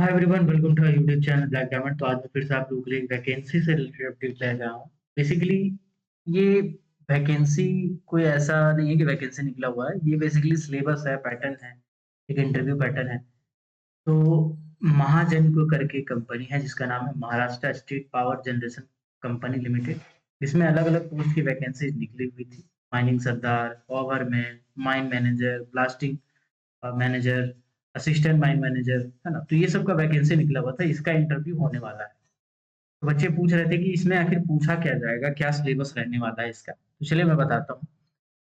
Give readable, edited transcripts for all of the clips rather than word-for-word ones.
Hi everyone, welcome to our YouTube channel Black Diamond. तो आज मैं फिर से आप लोगों के लिए एक वैकेंसी से रिलेटेड अपडेट लेकर आया हूँ। बेसिकली ये वैकेंसी कोई ऐसा नहीं है कि वैकेंसी निकला हुआ है। ये बेसिकली सिलेबस है, पैटर्न है, एक इंटरव्यू पैटर्न है। तो महाजन को करके कंपनी है जिसका नाम है Maharashtra state power generation company limited. इसमें अलग अलग पोस्ट की वैकेंसी निकली हुई थी। माइनिंग सरदार, overman, mine manager, blasting manager, assistant mine manager, है ना? तो ये सब का वैकेंसी निकला हुआ था, इसका इंटरव्यू होने वाला है। तो बच्चे पूछ रहे थे कि इसमें आखिर पूछा क्या जाएगा, क्या सिलेबस रहने वाला है इसका। तो चलिए मैं बताता हूँ।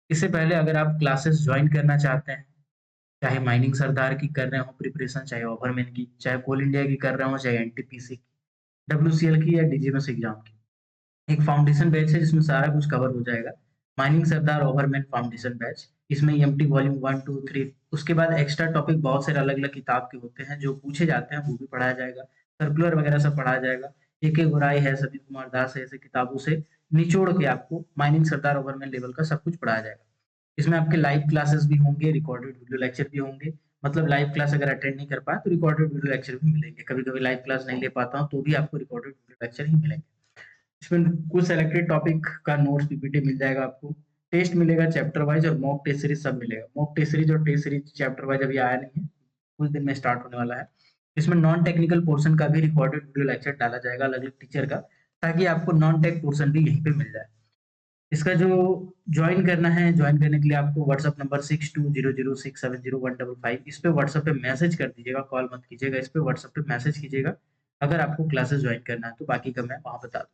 इससे पहले अगर आप क्लासेस ज्वाइन करना चाहते हैं, चाहे माइनिंग सरदार की कर रहे हो प्रिपरेशन, चाहे ओवरमैन की, चाहे कोल इंडिया की कर रहे हो, चाहे एनटीपीसी की, डब्ल्यूसीएल की या डीजीएमएस एग्जाम की, एक फाउंडेशन बैच है जिसमें सारा कुछ कवर हो जाएगा। माइनिंग सरदार ओवरमैन फाउंडेशन बैच, इसमें एमटी वॉल्यूम 1, 2, 3, उसके बाद एक्स्ट्रा टॉपिक बहुत सारे अलग-अलग किताब के होते हैं जो पूछे जाते हैं, वो भी पढ़ाया जाएगा। सर्कुलर वगैरह सब पढ़ाया जाएगा। ए.के. गोराई है, समीर कुमार दास है, ऐसे किताबों से निचोड़ के आपको माइनिंग सरदार ओवरमैन लेवल का सब कुछ पढ़ाया जाएगा। इसमें आपके लाइव क्लासेस भी होंगे, रिकॉर्डेड वीडियो लेक्चर भी होंगे। मतलब लाइव क्लास अगर अटेंड नहीं कर पाए तो रिकॉर्डेड वीडियो लेक्चर भी मिलेंगे। कभी-कभी लाइव क्लास नहीं ले पाता हूँ तो भी आपको रिकॉर्डेड वीडियो लेक्चर ही मिलेंगे। इसमें कुछ सेलेक्टेड टॉपिक का नोट्स पीपीटी मिल जाएगा आपको। टेस्ट मिलेगा चैप्टर वाइज और मॉक टेस्ट सीरीज सब मिलेगा। मॉक टेस्ट सीरीज और टेस्ट सीरीज चैप्टर वाइज अभी आया नहीं है, कुछ दिन में स्टार्ट होने वाला है। इसमें नॉन टेक्निकल पोर्शन का भी रिकॉर्डेड वीडियो लेक्चर डाला जाएगा अलग अलग टीचर का, ताकि आपको नॉन टेक पोर्शन भी यहीं पे मिल जाए। इसका जो ज्वाइन करना है, ज्वाइन करने के लिए आपको व्हाट्सएप नंबर 6200670155 इस पे व्हाट्सएप पे मैसेज कर दीजिएगा, कॉल मत कीजिएगा। इस पे व्हाट्सएप पे मैसेज कीजिएगा अगर आपको क्लासेस ज्वाइन करना है, तो बाकी का मैं वहां बता दूँ।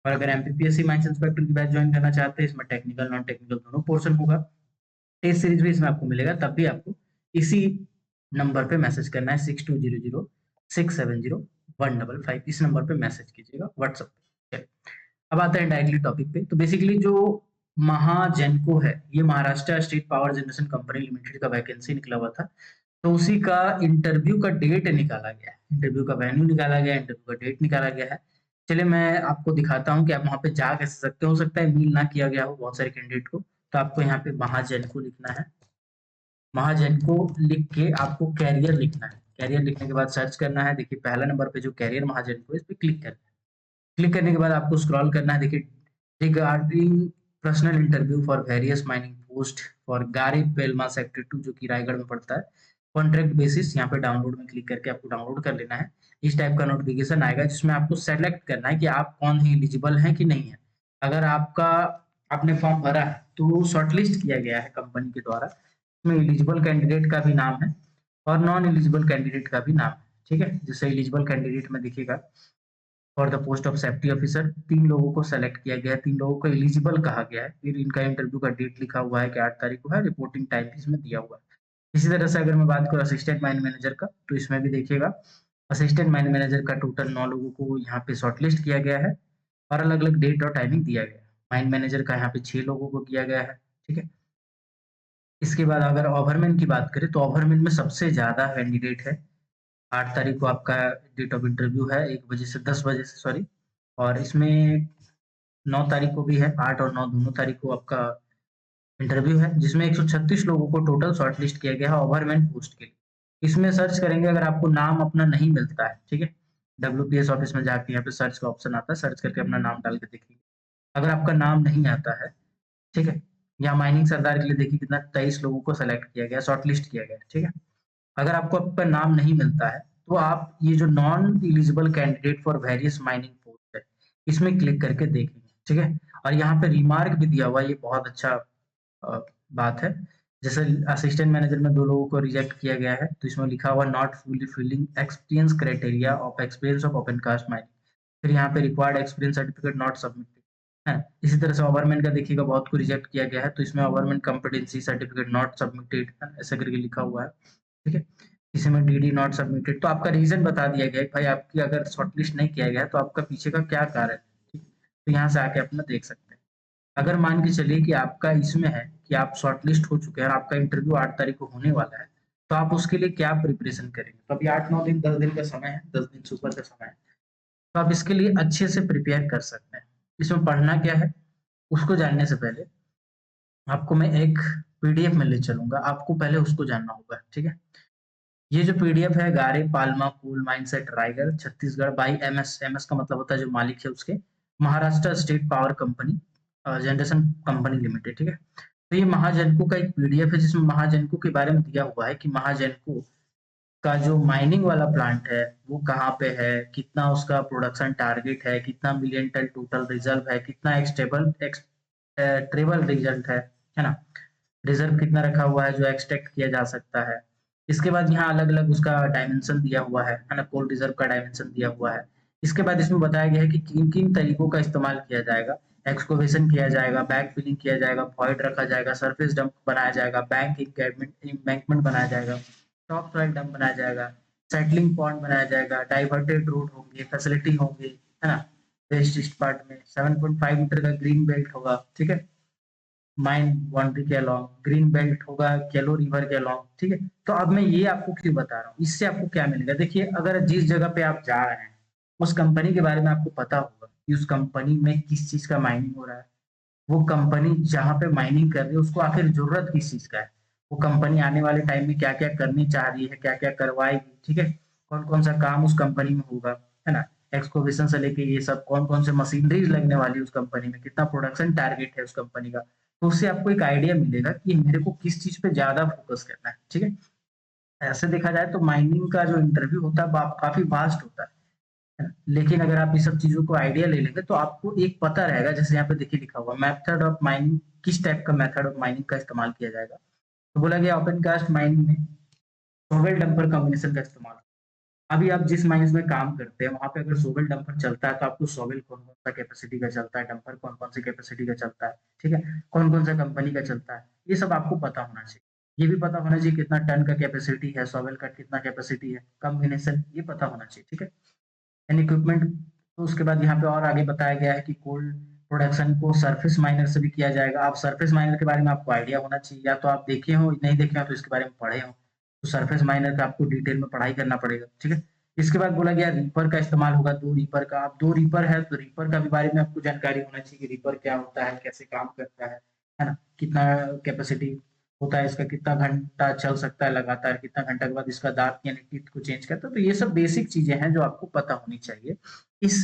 और अगर एमपीपीएससी माइंस इंस्पेक्टर की बैच ज्वाइन करना चाहते हैं, इसमें टेक्निकल नॉन टेक्निकल दोनों पोर्शन होगा। टेस्ट सीरीज भी इसमें आपको मिलेगा, तब भी आपको इसी नंबर पे मैसेज करना है, 6200670155 इस नंबर पे मैसेज कीजिएगा व्हाट्सएप पे। अब आता है डायरेक्टली टॉपिक पे। तो बेसिकली जो महाजेनको है, ये Maharashtra state power generation company limited का वैकेंसी निकला हुआ था। तो उसी का इंटरव्यू का डेट निकाला गया है, इंटरव्यू का वेन्यू निकाला गया है, इंटरव्यू का डेट निकाला गया है। चलिए मैं आपको दिखाता हूँ कि आप वहाँ पे जा कैसे सकते हो सकता है मील ना किया गया हो बहुत सारे कैंडिडेट को। तो आपको यहाँ पे महाजेनको लिखना है। महाजेनको लिख के आपको कैरियर लिखना है। कैरियर लिखने के बाद सर्च करना है। देखिए पहला नंबर पे जो कैरियर महाजेनको है, इस पे क्लिक करना है। क्लिक करने के बाद आपको स्क्रॉल करना है। देखिए regarding personal interview for various mining post for गारी पेलमा सेक्टर 2 जो कि रायगढ़ में पड़ता है, कॉन्ट्रैक्ट बेसिस। यहाँ पे डाउनलोड में क्लिक करके आपको डाउनलोड कर लेना है। इस टाइप का नोटिफिकेशन आएगा जिसमें आपको सेलेक्ट करना है कि आप कौन है, एलिजिबल हैं कि नहीं है। अगर आपका आपने फॉर्म भरा है तो शॉर्टलिस्ट किया गया है कंपनी के द्वारा, इसमें एलिजिबल कैंडिडेट का भी नाम है और नॉन एलिजिबल कैंडिडेट का भी नाम है। ठीक है, जैसे एलिजिबल कैंडिडेट में देखिएगा for the post of safety officer 3 लोगों को सेलेक्ट किया गया है, 3 लोगों को एलिजिबल कहा गया है। फिर इनका इंटरव्यू का डेट लिखा हुआ है कि 8 तारीख को है, रिपोर्टिंग टाइम भी इसमें दिया हुआ है। इसी तरह से अगर मैं बात करूँ असिस्टेंट माइन मैनेजर का, तो इसमें भी देखिएगा असिस्टेंट माइन मैनेजर का टोटल 9 लोगों को यहाँ पे शॉर्टलिस्ट किया गया है और अलग-अलग डेट और टाइमिंग दिया गया है। माइन मैनेजर का यहाँ पे 6 लोगों को किया गया है, ठीक है? इसके बाद अगर ओवरमैन की बात करें तो ओवरमैन में सबसे ज़्यादा कैंडिडेट है। 8 तारीख को आपका डेट ऑफ इंटरव्यू है 1 बजे से 10 बजे से सॉरी, और इसमें 9 तारीख को भी है, 8 और 9 दोनों तारीख को आपका इंटरव्यू है, जिसमें 136 लोगों को टोटल शॉर्टलिस्ट किया गया है ओवरमैन पोस्ट के लिए। इसमें सर्च करेंगे अगर आपको नाम अपना नहीं मिलता है, ठीक है? डब्ल्यूपीएस ऑफिस में जाके यहाँ पे सर्च का ऑप्शन आता है, सर्च करके अपना नाम डाल के देखिए। अगर आपका नाम नहीं आता है, ठीक है? यहाँ माइनिंग सरदार के लिए देखिए कितना 23 लोगों को सेलेक्ट किया गया, शॉर्टलिस्ट किया गया, ठीक है? अगर आपको आपका नाम नहीं मिलता है, तो आप ये जो non eligible candidate for various mining post है, इसमें क्लिक करके देखेंगे, ठीक है? और यहाँ पे रिमार्क भी दिया हुआ है, ये बहुत अच्छा बात है। जैसे असिस्टेंट मैनेजर में 2 लोगों को रिजेक्ट किया गया है, तो इसमें लिखा हुआ not fully filling experience criteria of experience of open cast mining. फिर यहाँ पे required experience certificate not submitted है। इसी तरह से ओवरमैन का देखिएगा बहुत को रिजेक्ट किया गया है, तो इसमें ओवरमैन कॉम्पिटेंसी सर्टिफिकेट नॉट सबमिटेड ऐसा करके लिखा हुआ है, ठीक है? किसी में डीडी नॉट सबमिटेड, तो आपका रीजन बता दिया गया है भाई, आपकी अगर शॉर्टलिस्ट नहीं किया गया है तो आपका पीछे का क्या कारण है, ठीक है? तो यहाँ से आके अपना देख सकते हैं। अगर मान के चलिए कि आपका इसमें है कि आप शॉर्टलिस्ट हो चुके हैं और आपका इंटरव्यू 8 तारीख को होने वाला है, तो आप उसके लिए क्या प्रिपरेशन करेंगे? तो अभी 8-9 दिन 10 दिन का समय है, 10 दिन से ऊपर का समय है, तो आप इसके लिए अच्छे से प्रिपेयर कर सकते हैं। इसमें पढ़ना क्या है, उसको जानने से पहले आपको मैं एक पीडीएफ में ले चलूंगा, आपको पहले उसको जानना होगा, ठीक है? ये जो पीडीएफ है Gare Palma coal mines at Raigarh Chhattisgarh by MS. MS का मतलब होता है जो मालिक है उसके, Maharashtra state power company generation company limited, ठीक है। तो ये महाजनको का एक पीडीएफ है जिसमें महाजनको के बारे में दिया हुआ है कि महाजनको का जो माइनिंग वाला प्लांट है वो कहाँ पे है, कितना उसका प्रोडक्शन टारगेट है, कितना मिलियन टन टोटल रिजर्व है, कितना एक्सटेबल ट्रेबल रिजल्ट है ना, रिजर्व कितना रखा हुआ है जो एक्सट्रैक्ट किया जा सकता है। इसके बाद यहाँ अलग अलग उसका डायमेंशन दिया हुआ है ना, कोल रिजर्व का डायमेंशन दिया हुआ है। इसके बाद इसमें बताया गया है कि किन किन तरीकों का इस्तेमाल किया जाएगा। एक्सकोवेशन किया जाएगा, बैक फिलिंग किया जाएगा, वॉइड रखा जाएगा, सरफेस डंप बनाया जाएगा, बैंक एम्बैंकमेंट बनाया जाएगा, टॉप सॉइल डंप बनाया जाएगा, सेटलिंग पॉइंट बनाया जाएगा, डाइवर्टेड रोड होंगे, फैसिलिटी होंगी, है ना। वेस्ट ईस्ट पार्ट में 7.5 मीटर का ग्रीन बेल्ट होगा, ठीक है, माइन बाउंड्री के अलॉन्ग ग्रीन बेल्ट होगा, येलो रिवर के अलॉन्ग, ठीक है। तो अब मैं ये आपको क्यों बता रहा हूँ, इससे आपको क्या मिलेगा। देखिए, अगर जिस जगह पे आप जा रहे हैं उस कंपनी के बारे में आपको पता होगा कि उस कंपनी में किस चीज का माइनिंग हो रहा है, वो कंपनी जहाँ पे माइनिंग कर रही है उसको आखिर जरूरत किस चीज का है, वो कंपनी आने वाले टाइम में क्या क्या करनी चाह रही है, क्या क्या करवाएगी, ठीक है, कौन कौन सा काम उस कंपनी में होगा, है ना। एक्सकोवेशन से लेके ये सब कौन कौन से मशीनरीज लगने वाली है उस कंपनी में, कितना प्रोडक्शन टारगेट है उस कंपनी का। तो उससे आपको एक आइडिया मिलेगा कि मेरे को किस चीज पे ज्यादा फोकस करना है, ठीक है। ऐसे देखा जाए तो माइनिंग का जो इंटरव्यू होता है काफी वास्ट होता है। लेकिन अगर आप ये सब चीजों को आइडिया ले लेंगे तो आपको एक पता रहेगा, जैसे यहाँ पे देखिए लिखा हुआ मेथड ऑफ माइनिंग, किस टाइप का मेथड ऑफ माइनिंग का इस्तेमाल किया जाएगा। तो बोला गया ओपन कास्ट माइनिंग में सोवेल डंपर कॉम्बिनेशन का इस्तेमाल। अभी आप जिस माइंस में काम करते हैं वहां पे अगर सोवेल डंपर चलता है तो आपको सोवेल कौन कौन सा कैपेसिटी का चलता है, डंपर कौन कौन सी कैपेसिटी का चलता है, ठीक है, कौन कौन सा कंपनी का चलता है, ये सब आपको पता होना चाहिए। ये भी पता होना चाहिए कितना टन का कैपेसिटी है सोवेल का, कितना कैपेसिटी है, कॉम्बिनेशन ये पता होना चाहिए, ठीक है। And equipment. तो उसके बाद यहाँ पे और आगे बताया गया है कि कोल्ड प्रोडक्शन को सरफेस माइनर से भी किया जाएगा। आप सरफेस माइनर के बारे में आपको आइडिया होना चाहिए, या तो आप देखे हो, नहीं देखे हो तो इसके बारे में पढ़े हो। तो सरफेस माइनर का आपको डिटेल में पढ़ाई करना पड़ेगा, ठीक है। इसके बाद बोला गया रीपर का इस्तेमाल होगा, दो रीपर का। आप दो रीपर है तो रीपर का भी बारे में आपको जानकारी होना चाहिए कि रीपर क्या होता है, कैसे काम करता है ना, कितना कैपेसिटी होता है इसका, कितना घंटा चल सकता है लगातार, कितना घंटा के बाद इसका दांत यानी टीथ को चेंज करता है। तो ये सब बेसिक चीजें हैं जो आपको पता होनी चाहिए। इस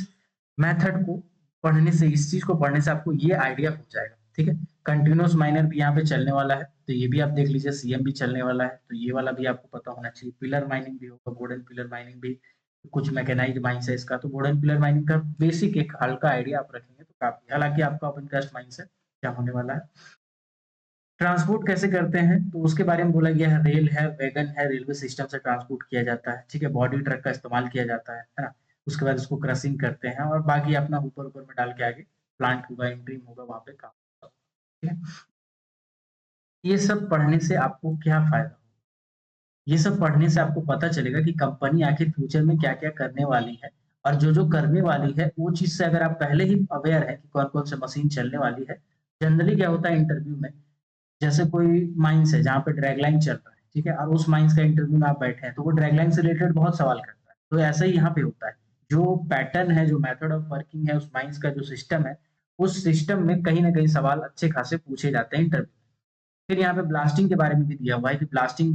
मेथड को पढ़ने से, इस चीज को पढ़ने से आपको ये आइडिया हो जाएगा, ठीक है। कंटिन्यूस माइनर भी यहाँ पे चलने वाला है, तो ये भी आप देख लीजिए, सीएम भी चलने वाला है, तो ये वाला भी आपको पता होना चाहिए। पिलर माइनिंग भी होगा, बोर्डन पिलर माइनिंग भी, कुछ मैकेनाइज्ड माइंस है इसका, तो बोर्डन पिलर माइनिंग का बेसिक एक हल्का आइडिया आप रखेंगे तो काफी, हालांकि आपका ओपन कास्ट माइंस है क्या होने वाला है। ट्रांसपोर्ट कैसे करते हैं तो उसके बारे में बोला गया है, रेल है, वैगन है, रेलवे सिस्टम से ट्रांसपोर्ट किया जाता है, ठीक है, बॉडी ट्रक का इस्तेमाल किया जाता है ना। उसके बाद उसको क्रसिंग करते हैं और बाकी अपना ऊपर ऊपर में डाल के आगे प्लांट होगा, इंट्रीम होगा, वहां पे काम होगा, ठीक है। ये सब पढ़ने से आपको क्या फायदा, ये सब पढ़ने से आपको पता चलेगा कि कंपनी आखिर फ्यूचर में क्या-क्या करने वाली है, और जो-जो करने वाली है, वो चीज़ से अगर आप पहले ही अवेयर हैं कि कौन-कौन से मशीन चलने वाली है। जनरली क्या होता है इंटरव्यू में, जैसे कोई माइंस है जहाँ पे ड्रैग लाइन चल रहा है, ठीक है, और उस माइंस का इंटरव्यू में आप बैठे हैं, तो वो ड्रैग लाइन से रिलेटेड बहुत सवाल करता है। तो ऐसा ही यहाँ पे होता है। जो पैटर्न है, जो मेथड ऑफ वर्किंग है, उस माइंस का जो सिस्टम है, उस सिस्टम में कहीं न कहीं सवाल अच्छे खासे पूछे जाते हैं इंटरव्यू। फिर यहाँ पे ब्लास्टिंग के बारे में भी दिया हुआ है कि ब्लास्टिंग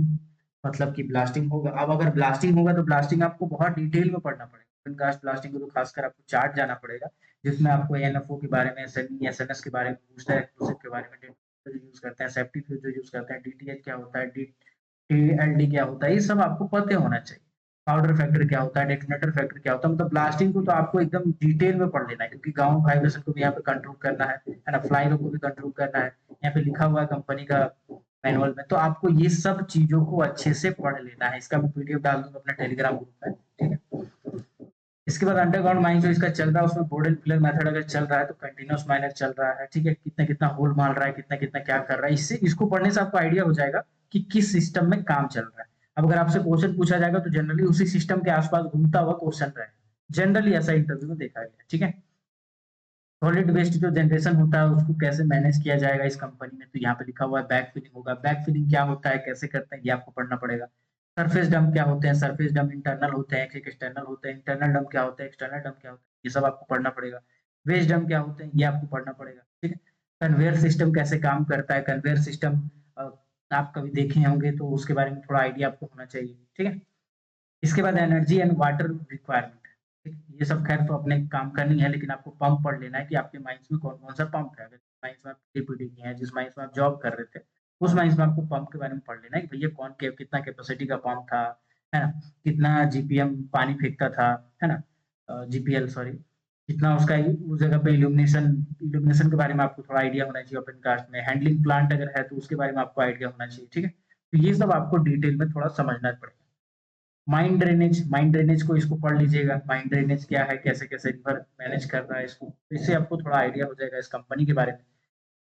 मतलब कि ब्लास्टिंग होगा। अब अगर ब्लास्टिंग होगा तो ब्लास्टिंग आपको बहुत डिटेल में पढ़ना पड़ेगा। ओपन कास्ट ब्लास्टिंग को तो खासकर आपको चार्ट जाना पड़ेगा, जिसमें आपको एनएफओ के बारे में, एसएनई, एसएनएस के बारे में, बूस्टर एक्सप्लोसिव के बारे में, जो यूज़ करते हैं, सेफ्टी फ्यूज जो यूज़ करते हैं, डीटीएच क्या होता है, टीएलडी क्या होता है, ये सब आपको पता होना चाहिए। पाउडर फैक्टर क्या होता है, डेटोनेटर फैक्टर क्या होता है, मतलब ब्लास्टिंग को तो आपको एकदम डिटेल में पढ़ लेना है, क्योंकि ग्राउंड वाइब्रेशन को भी यहाँ पे कंट्रोल करना है ना, फ्लाई को भी कंट्रोल करना है। यहाँ पे लिखा हुआ है कंपनी का मैनुअल में, तो आपको ये सब चीजों को अच्छे से पढ़ लेना है। इसका मैं पीडीएफ डाल दूंगा अपना टेलीग्राम ग्रुप में, ठीक है। इसके बाद अंडरग्राउंड माइन जो इसका चल रहा है, उसमें बोर्डन फिलर मेथड अगर चल रहा है तो कंटिन्यूअस माइनर चल रहा है, ठीक है, कितना कितना होल मार रहा है, कितना कितना क्या कर रहा है, इससे इसको पढ़ने से आपको आइडिया हो जाएगा कि किस सिस्टम में काम चल रहा है। अब अगर आपसे क्वेश्चन पूछा जाएगा तो जनरली उसी सिस्टम के आसपास घूमता हुआ क्वेश्चन रहेगा, जनरली ऐसा इंटरव्यू में देखा गया, ठीक है। सॉलिड वेस्ट जो जनरेशन होता है उसको कैसे मैनेज किया जाएगा इस कंपनी में, तो यहाँ पे लिखा हुआ है बैक फिलिंग होगा। बैक फिलिंग क्या होता है, कैसे करते हैं, ये आपको पढ़ना पड़ेगा। सरफेस डंप क्या होते हैं, सरफेस डंप इंटरनल होते हैं, एक एक्सटर्नल होते हैं, इंटरनल डंप क्या होता है, एक्सटर्नल डंप क्या होता है, ये सब आपको पढ़ना पड़ेगा। वेस्ट डंप क्या होते हैं, ये आपको पढ़ना पड़ेगा, ठीक है। कन्वेयर सिस्टम कैसे काम करता है, कन्वेयर सिस्टम आप कभी देखे होंगे तो उसके बारे में थोड़ा आइडिया आपको होना चाहिए, ठीक है? इसके बाद एनर्जी एंड वाटर रिक्वायरमेंट, ठीक है? ये सब खैर तो अपने काम का नहीं है, लेकिन आपको पंप पढ़ लेना है कि आपके माइंस में कौन-कौन सा पंप है। अगर माइंस में आप पीडीपीडी किए हैं, जिस माइंस में आप जॉब कर रहे थे, उस माइंस में आपको पंप के बारे में पढ़ लेना है कि भैया कौन के कितना कैपेसिटी का पंप था, है ना? कितना जीपीएम पानी फेंकता था, है ना? जीपीएल सॉरी, कितना उसका उस जगह पे इल्यूमिनेशन इल्यूमिनेशन के बारे में आपको थोड़ा आइडिया होना चाहिए ओपन कास्ट में। हैंडलिंग प्लांट अगर है तो उसके बारे में आपको आइडिया होना चाहिए, ठीक है? तो ये सब आपको डिटेल में थोड़ा समझना पड़ेगा। माइंड ड्रेनेज को इसको पढ़ लीजिएगा। माइंड ड्रेनेज क्या है, कैसे-कैसे रिवर मैनेज कर रहा है इसको, इससे आपको थोड़ा आइडिया हो जाएगा इस कंपनी के बारे में।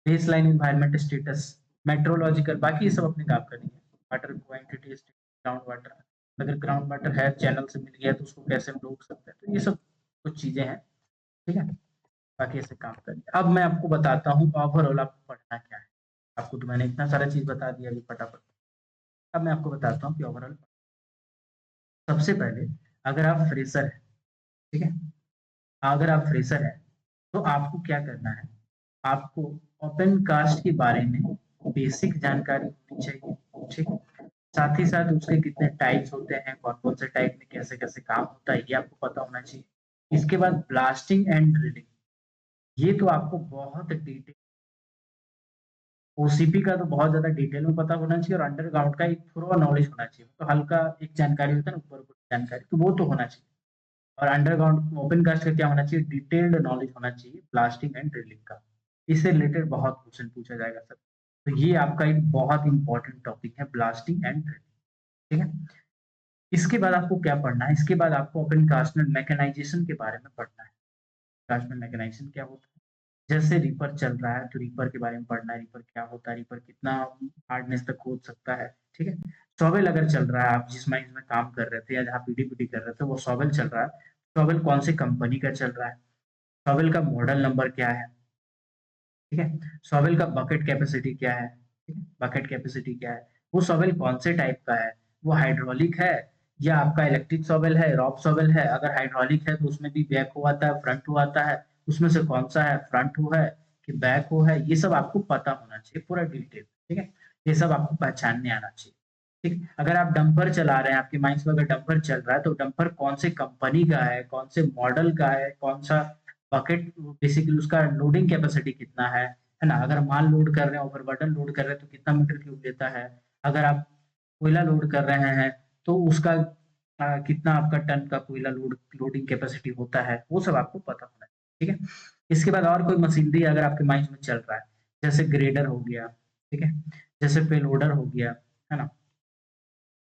बेसलाइन एनवायरनमेंट स्टेटस, मेट्रोलॉजिकल, बाकी ये सब अपने काम करेंगे। वाटर क्वांटिटी, ग्राउंड वाटर, अगर ग्राउंड वाटर है चैनल से मिल गया तो उसको कैसे हम रोक सकते हैं, तो ये सब कुछ चीजें हैं, ठीक है? बाकी ऐसे काम करेंगे। अब मैं आपको बताता हूँ ओवरऑल आपको पढ़ना क्या है। आपको तो मैंने इतना सारा चीज बता दिया अभी फटाफट। अब मैं आपको बताता हूँ कि ओवरऑल सबसे पहले अगर आप फ्रेशर हैं, ठीक है? अगर आप फ्रेशर हैं, तो आपको क्या करना है, आपको ओपन कास्ट के बारे में बेसिक जानकारी होनी चाहिए, ठीक है? साथ ही साथ उसके कितने टाइप्स होते हैं, कौन-कौन से टाइप में कैसे-कैसे काम होता है, ये आपको पता होना चाहिए। इसके बाद ब्लास्टिंग एंड ड्रिलिंग, ये तो आपको बहुत डिटेल, ओसीपी का तो बहुत ज़्यादा डिटेल में पता होना चाहिए और अंडरग्राउंड का एक थोड़ा नॉलेज होना चाहिए। तो हल्का एक जानकारी होता है ना, ऊपर-ऊपर जानकारी, तो वो तो होना चाहिए। और अंडरग्राउंड ओपन कास्ट का क्या होना चाहिए, डिटेल्ड नॉलेज होना चाहिए ब्लास्टिंग एंड ड्रिलिंग का। इससे रिलेटेड बहुत क्वेश्चन पूछा जाएगा सर। तो ये आपका एक बहुत इंपॉर्टेंट टॉपिक है, ब्लास्टिंग एंड ड्रिलिंग, ठीक है? इसके बाद आपको क्या पढ़ना है, इसके बाद आपको ओपन कास्ट में मैकेनाइजेशन के बारे में पढ़ना है। कास्ट में मैकेनाइजेशन क्या होता है? जैसे रीपर चल रहा है तो रीपर के बारे में पढ़ना है, रीपर क्या होता है, रीपर कितना हार्डनेस तक खोद सकता है, ठीक है? शॉवेल अगर चल रहा है, आप जिस माइंस में काम कर रहे थे या जहाँ पीडीपीटी कर रहे थे वो शॉवेल चल रहा है, शॉवेल कौन सी कंपनी का चल रहा है, शॉवेल का मॉडल नंबर क्या है, ठीक है? शॉवेल का बकेट कैपेसिटी क्या है, ठीक है? बकेट कैपेसिटी क्या है, वो शॉवेल कौन से टाइप का है, वो हाइड्रोलिक है या आपका इलेक्ट्रिक शॉवेल है, रॉक शॉवेल है। अगर हाइड्रोलिक है तो उसमें भी बैक हो आता है, फ्रंट हो आता है, उसमें से कौन सा है, फ्रंट हो है कि बैक हो है, ये सब आपको पता होना चाहिए पूरा डिटेल, ठीक है? ये सब आपको पहचानने आना चाहिए, ठीक है? अगर आप डंपर चला रहे हैं, आपके माइंड में अगर डंपर चल रहा है तो डंपर कौन से कंपनी का है, कौन से मॉडल का है, कौन सा बकेट, बेसिकली उसका लोडिंग कैपेसिटी कितना है ना? अगर माल लोड कर रहे हैं, ओवरबर्डन लोड कर रहे हैं तो कितना मीटर क्यूब लेता है? अगर आप कोयला लोड कर रहे हैं तो उसका कितना आपका टन का कोयला लोडिंग कैपेसिटी होता है, वो सब आपको पता होना है, ठीक है? इसके बाद और कोई मशीनरी अगर आपके माइंड में चल रहा है, जैसे ग्रेडर हो गया, ठीक है? जैसे पेलोडर हो गया, है ना?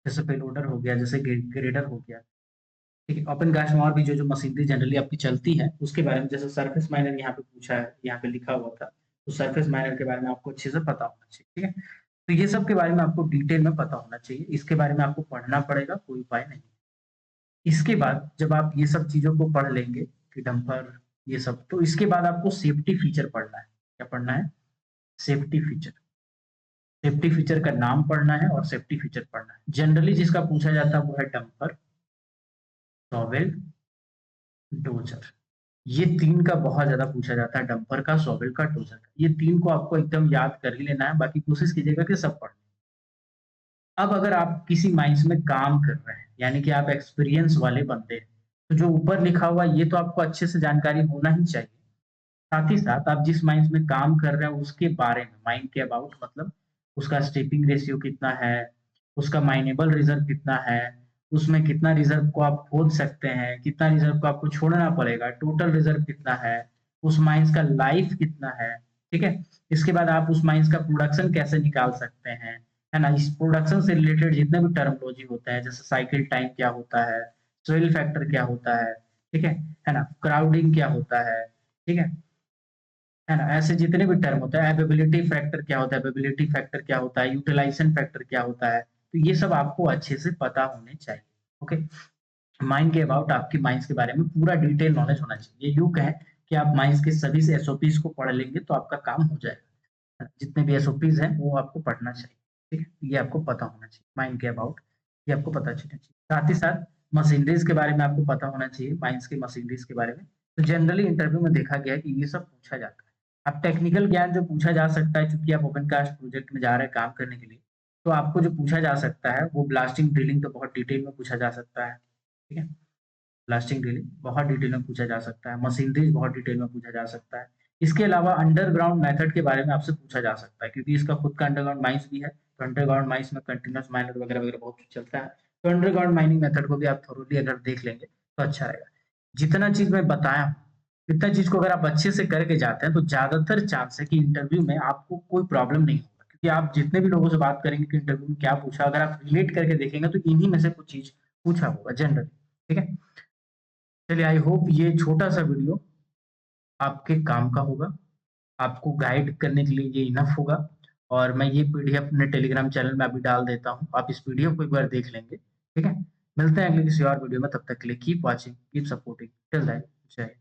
जैसे पेलोडर हो गया, जैसे ग्रेडर हो गया, ठीक है? ओपन कास्ट में और भी जो मशीनरी जनरली आपकी चलती है उसके बारे में, जैसे सरफेस माइनर यहाँ पे पूछा है, यहाँ पे लिखा हुआ था, तो सरफेस माइनर के बारे में आपको अच्छे से पता होना चाहिए, ठीक है? तो ये सब के बारे में आपको डिटेल में पता होना चाहिए, इसके बारे में आपको पढ़ना पड़ेगा, कोई उपाय नहीं। इसके बाद जब आप ये सब चीज़ों को पढ़ लेंगे कि डंपर ये सब, तो इसके बाद आपको सेफ्टी फीचर पढ़ना है। क्या पढ़ना है? Safety feature. सेफ्टी फीचर का नाम पढ़ना है और सेफ्टी फीचर पढ़ना है। जनरली जिसका पूछा जाता है वो है डंपर, शॉवेल, डोजर। ये 3 का बहुत ज़्यादा पूछा जाता है, डंपर का, शॉवेल का, डोजर का। ये 3 को आपको एकदम याद कर ही लेना है, बाकी कोशिश कीजिएगा कि सब पढ़ लें। अब अगर आप किसी माइंस में काम कर रहे हैं, यानी कि आप एक्सपीरियंस वाले बंदे हैं, तो जो ऊपर लिखा हुआ है ये तो आपको अच्छे से जानकारी होना ही चाहिए। साथ ही साथ आप जिस माइंस में काम कर रहे हैं उसके बारे में, माइन के अबाउट मतलब उसका स्टेपिंग रेशियो कितना है, उसका माइनेबल रिजर्व कितना है, उसमें कितना रिजर्व को आप खोद सकते हैं, कितना रिजर्व को आपको छोड़ना पड़ेगा, टोटल रिजर्व कितना है, उस माइंस का लाइफ कितना है, ठीक है? इसके बाद आप उस माइंस का प्रोडक्शन कैसे निकाल सकते हैं, है ना? इस प्रोडक्शन से रिलेटेड जितने भी टर्मिनोलॉजी होते हैं, जैसे साइकिल टाइम क्या होता है, सोइल फैक्टर क्या होता ठीक है ना? क्राउडिंग क्या होता ठीक है ना? ऐसे जितने भी टर्म होते हैं, एबिलिटी फैक्टर क्या होता है, एबिलिटी फैक्टर क्या होता है, यूटिलाइजेशन फैक्टर क्या होता है, तो ये सब आपको अच्छे से पता होने चाहिए, ओके? माइंड के अबाउट आपकी माइंड्स के बारे में पूरा डिटेल नॉलेज होना चाहिए। ये यूँ कहें कि आप माइंड्स के सभी से एसओपीज़ को पढ़ लेंगे तो आपका काम हो जाएगा। जितने भी एसओपीज़ हैं वो आपको पढ़ना चाहिए, ठीक है? ये आपको पता होना चाहिए, माइंड के अबाउट ये आपको पता चलना चाहिए। साथ ही साथ मशीनरीज़ के बारे में आपको पता होना चाहिए, माइंड्स की मशीनरीज़ के बारे में। तो जनरली इंटरव्यू में देखा गया है कि ये सब पूछा जाता है। अब टेक्निकल ज्ञान जो पूछा जा सकता है, चूँकि आप ओपन कास्ट प्रोजेक्ट में जा रहे हैं काम करने के लिए, तो आपको जो पूछा जा सकता है वो ब्लास्टिंग ड्रिलिंग तो बहुत डिटेल में पूछा जा सकता है, ठीक है? ब्लास्टिंग ड्रिलिंग बहुत डिटेल में पूछा जा सकता है, मशीनरीज बहुत डिटेल में पूछा जा सकता है। इसके अलावा अंडरग्राउंड मेथड के बारे में आपसे पूछा जा सकता है, क्योंकि इसका खुद का अंडरग्राउंड माइंस भी है, तो अंडरग्राउंड माइंस में कंटीन्यूअस माइनर वगैरह-वगैरह बहुत कुछ चलता है। तो अंडरग्राउंड माइनिंग मेथड को भी आप थोरोली अगर देख लेंगे, तो अच्छा रहेगा। जितना चीज़ मैं बताया हूँ, इतना चीज़ को अगर आप अच्छे से करके जाते हैं, तो ज़्यादातर चांस है कि इंटरव्यू में आपको कोई प्रॉब्लम नहीं होगा, क्योंकि आप जितने भी लोगों से बात करेंगे कि इंटरव्यू में क्या पूछा, अगर आप रिलेट करके देखेंगे, तो इन्हीं में से कुछ चीज़ पूछा होगा जनरली, ठीक है? चलिए, आई होप ये छोटा-सा वीडियो आपके काम का होगा, आपको गाइड करने के लिए ये इनफ होगा, और मैं ये पीडीएफ अपने टेलीग्राम चैनल में अभी डाल देता हूँ। आप इस पीडीएफ को एक बार देख लेंगे, ठीक है? मिलते हैं अगले किसी और वीडियो में, तब तक के लिए keep watching, keep supporting, till then जय हिंद।